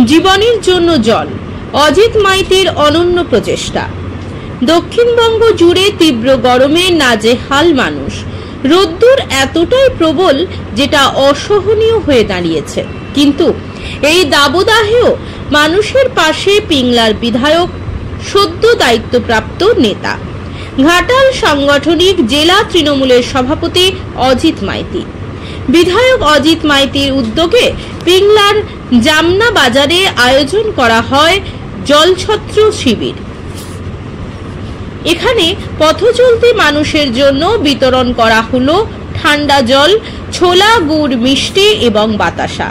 জীবনের জন্য জল, অজিত মাইতির অনন্য প্রচেষ্টা। দক্ষিণবঙ্গ জুড়ে তীব্র গরমে নাজেহাল মানুষ। রোদ্দুর এতটাই প্রবল যেটা অসহনীয় হয়ে দাঁড়িয়েছে, কিন্তু এই দাবদাহেও মানুষের পাশে পিংলার বিধায়ক, সদ্য দায়িত্বপ্রাপ্ত নেতা, ঘাটাল সাংগঠনিক জেলা তৃণমূলের সভাপতি অজিত মাইতি। বিধায়ক অজিত মাইতির উদ্যোগে পিংলার জামনা বাজারে আয়োজন করা হয় জলছত্র শিবির। এখানে পথচলতি মানুষের জন্য বিতরণ করা হলো ঠান্ডা জল, ছোলা, গুড়, মিষ্টি এবং বাতাসা।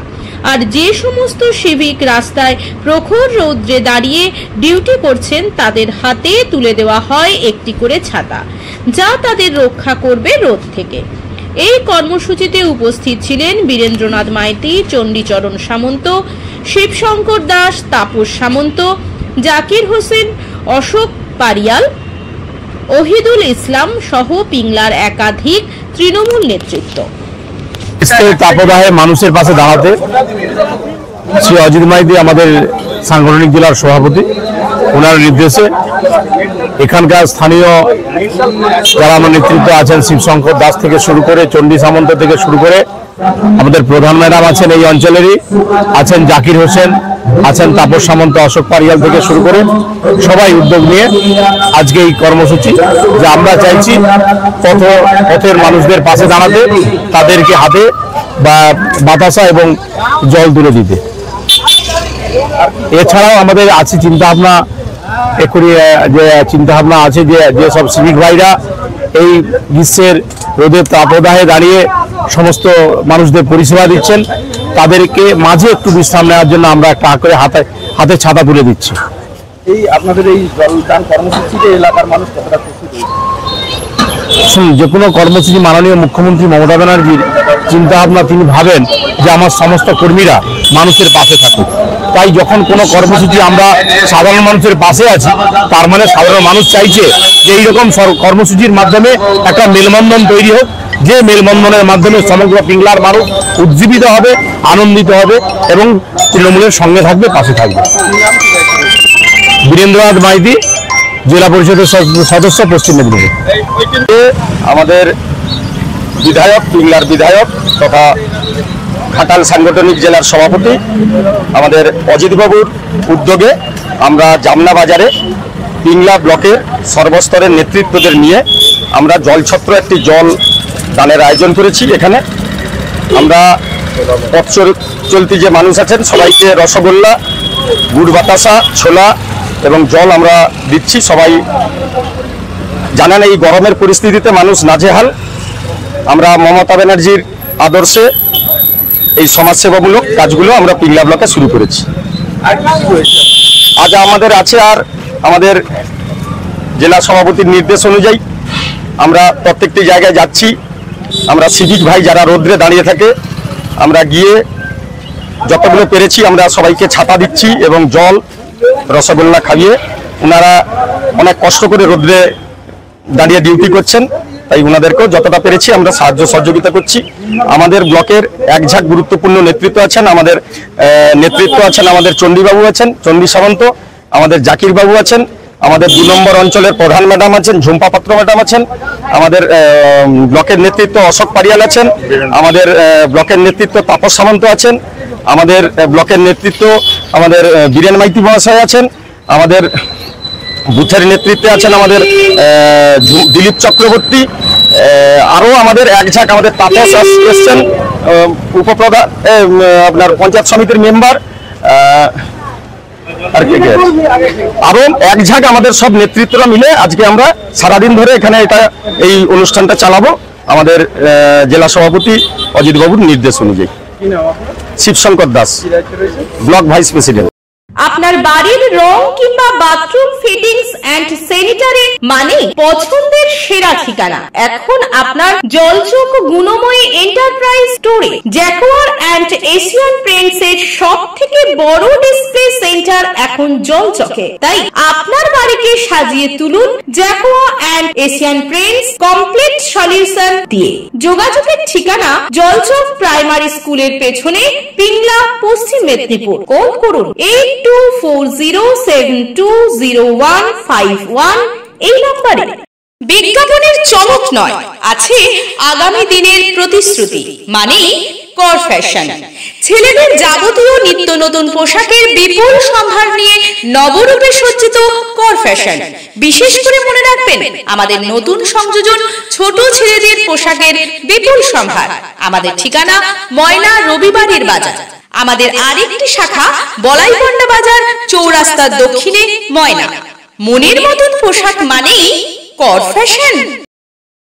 আর যে সমস্ত সিভিক রাস্তায় প্রখর রৌদ্রে দাঁড়িয়ে ডিউটি করছেন তাদের হাতে তুলে দেওয়া হয় একটি করে ছাতা, যা তাদের রক্ষা করবে রোদ থেকে। এই কর্মসূচিতে উপস্থিত ছিলেন বীরেন্দ্রনাথ মাইতি, চণ্ডীচরণ সামন্ত, শিবশঙ্কর দাস, তাপস সামন্ত, জাকির হোসেন, অশোক পারিয়াল, ওহিদুল ইসলাম সহ পিংলার একাধিক তৃণমূল নেতৃত্ব। তাপদাহে মানুষের পাশে দাঁড়াতে শ্রী অজিত মাইতি আমাদের সাংগঠনিক জেলার সভাপতি, ওনার নির্দেশে এখানকার স্থানীয় যারা আমার নেতৃত্ব আছেন, শিবশঙ্কর দাস থেকে শুরু করে, চণ্ডী সামন্ত থেকে শুরু করে, আমাদের প্রধান ম্যাডাম আছেন এই অঞ্চলেরই, আছেন জাকির হোসেন, আছেন তাপস সামন্ত, অশোক পারিয়াল থেকে শুরু করে সবাই উদ্যোগ নিয়ে আজকে এই কর্মসূচি, যে আমরা চাইছি পথের মানুষদের পাশে দাঁড়াতে, তাদেরকে হাতে বা বাতাসা এবং জল তুলে দিতে। এছাড়াও আমাদের আছে চিন্তাভাবনা, যে চিন্তাভাবনা আছে যে সব সিভিক ভাইরা এই গ্রীষ্মের রোদের তাপদাহে দাঁড়িয়ে সমস্ত মানুষদের পরিষেবা দিচ্ছেন, তাদেরকে মাঝে একটু বিশ্রাম নেওয়ার জন্য আমরা একটা করে হাতে ছাতা তুলে দিচ্ছি। এই আপনাদের এই জলদান কর্মসূচিতে এলাকার মানুষ কতটা খুশি? যে কোনো কর্মসূচি মাননীয় মুখ্যমন্ত্রী মমতা ব্যানার্জির চিন্তাভাবনা, তিনি ভাবেন যে আমার সমস্ত কর্মীরা মানুষের পাশে থাকুক। তাই যখন কোনো কর্মসূচি আমরা সাধারণ মানুষের পাশে আছি, তার মানে সাধারণ মানুষ চাইছে যে এইরকম কর্মসূচির মাধ্যমে একটা মেলবন্ধন তৈরি হোক, যে মেলবন্ধনের মাধ্যমে সমগ্র পিংলার মানুষ উজ্জীবিত হবে, আনন্দিত হবে এবং তৃণমূলের সঙ্গে থাকবে, পাশে থাকবে। বীরেন্দ্রনাথ মাইতি, জেলা পরিষদের সদস্য, পশ্চিম মেদিনীপুর। আমাদের বিধায়ক, পিংলার বিধায়ক তথা ঘাটাল সাংগঠনিক জেলার সভাপতি আমাদের অজিতবাবুর উদ্যোগে আমরা জামনা বাজারে পিংলা ব্লকের সর্বস্তরের নেতৃত্বদের নিয়ে আমরা জলছত্র একটি জল দানের আয়োজন করেছি। এখানে আমরা পথ চলতি যে মানুষ আছেন সবাইকে রসগোল্লা, গুড়, বাতাসা, ছোলা এবং জল আমরা দিচ্ছি। সবাই জানেন এই গরমের পরিস্থিতিতে মানুষ নাজেহাল। আমরা মমতা ব্যানার্জির আদর্শে এই সমাজসেবামূলক কাজগুলো আমরা পিংলা ব্লকে শুরু করেছি। আজ আমাদের আছে আর আমাদের জেলা সভাপতির নির্দেশ অনুযায়ী আমরা প্রত্যেকটি জায়গায় যাচ্ছি। আমরা সিভিক ভাই যারা রোদ্রে দাঁড়িয়ে থাকে, আমরা গিয়ে যতগুলো পেরেছি আমরা সবাইকে ছাতা দিচ্ছি এবং জল, রসগোল্লা খাইয়ে, ওনারা অনেক কষ্ট করে রোদ্রে দাঁড়িয়ে ডিউটি করছেন, তাই ওনাদেরকেও যতটা পেরেছি আমরা সাহায্য সহযোগিতা করছি। আমাদের ব্লকের একঝাঁক গুরুত্বপূর্ণ নেতৃত্ব আছেন, আমাদের আমাদের চণ্ডীবাবু আছেন, চণ্ডী সামন্ত, আমাদের জাকির বাবু আছেন, আমাদের 2 নম্বর অঞ্চলের প্রধান ম্যাডাম আছেন, ঝুম্পা পাত্র ম্যাডাম আছেন, আমাদের ব্লকের নেতৃত্ব অশোক পারিয়াল আছেন, আমাদের ব্লকের নেতৃত্ব তাপস সামন্ত আছেন, আমাদের ব্লকের নেতৃত্ব আমাদের বীরেন মাইতি মহাশয় আছেন, আমাদের বুথের নেতৃত্বে আছেন আমাদের দিলীপ চক্রবর্তী, আরও আমাদের একঝাঁক আমাদের তাপস এসছেন, উপপ্রধান, আপনার পঞ্চায়েত সমিতির মেম্বার, আর কে কে আরো একঝাঁক আমাদের সব নেতৃত্বরা মিলে আজকে আমরা সারাদিন ধরে এখানে এই অনুষ্ঠানটা চালাবো আমাদের জেলা সভাপতি অজিত বাবুর নির্দেশ অনুযায়ী। Shibshankar Das, block vice president. আপনার বাড়ির রং কিংবা বাথরুম ফিটিংস এন্ড স্যানিটারি মানে পছন্দের সেরা ঠিকানা। এখন আপনার জলচক গুণময়ী এন্টারপ্রাইজ স্টোরে জ্যাকোয়ার এন্ড এশিয়ান পেইন্টস এর সবথেকে বড় ডিসপ্লে সেন্টার এখন জলচকে। তাই আপনার বাড়িকে সাজিয়ে তুলুন Jaquar and Asian Paints complete solution দিয়ে। যোগাযোগের ঠিকানা জলচক প্রাইমারি স্কুলের পেছনে, পিংলা, পশ্চিম মেদিনীপুর। কল করুন 8240720151 এই নম্বরে। বিজ্ঞাপনের চমক নয়, আছে আগামী দিনের প্রতিশ্রুতি, মানে কর ফ্যাশন। ছেলেদের যাবতীয় নিত্য নতুন পোশাকের বিপুল সম্ভার নিয়ে নবরূপে সজ্জিত কর ফ্যাশন। বিশেষ করে মনে রাখবেন, আমাদের নতুন সংযোজন ছোট ছেলেদের পোশাকের বিপুল সম্ভার। আমাদের ঠিকানা ময়না রবিবারের বাজার। আমাদের আরেকটি শাখা বলাইপন্ডা বাজার, চৌরাস্তার দক্ষিণে, ময়না। মনের মতন পোশাক মানেই কর ফ্যাশন।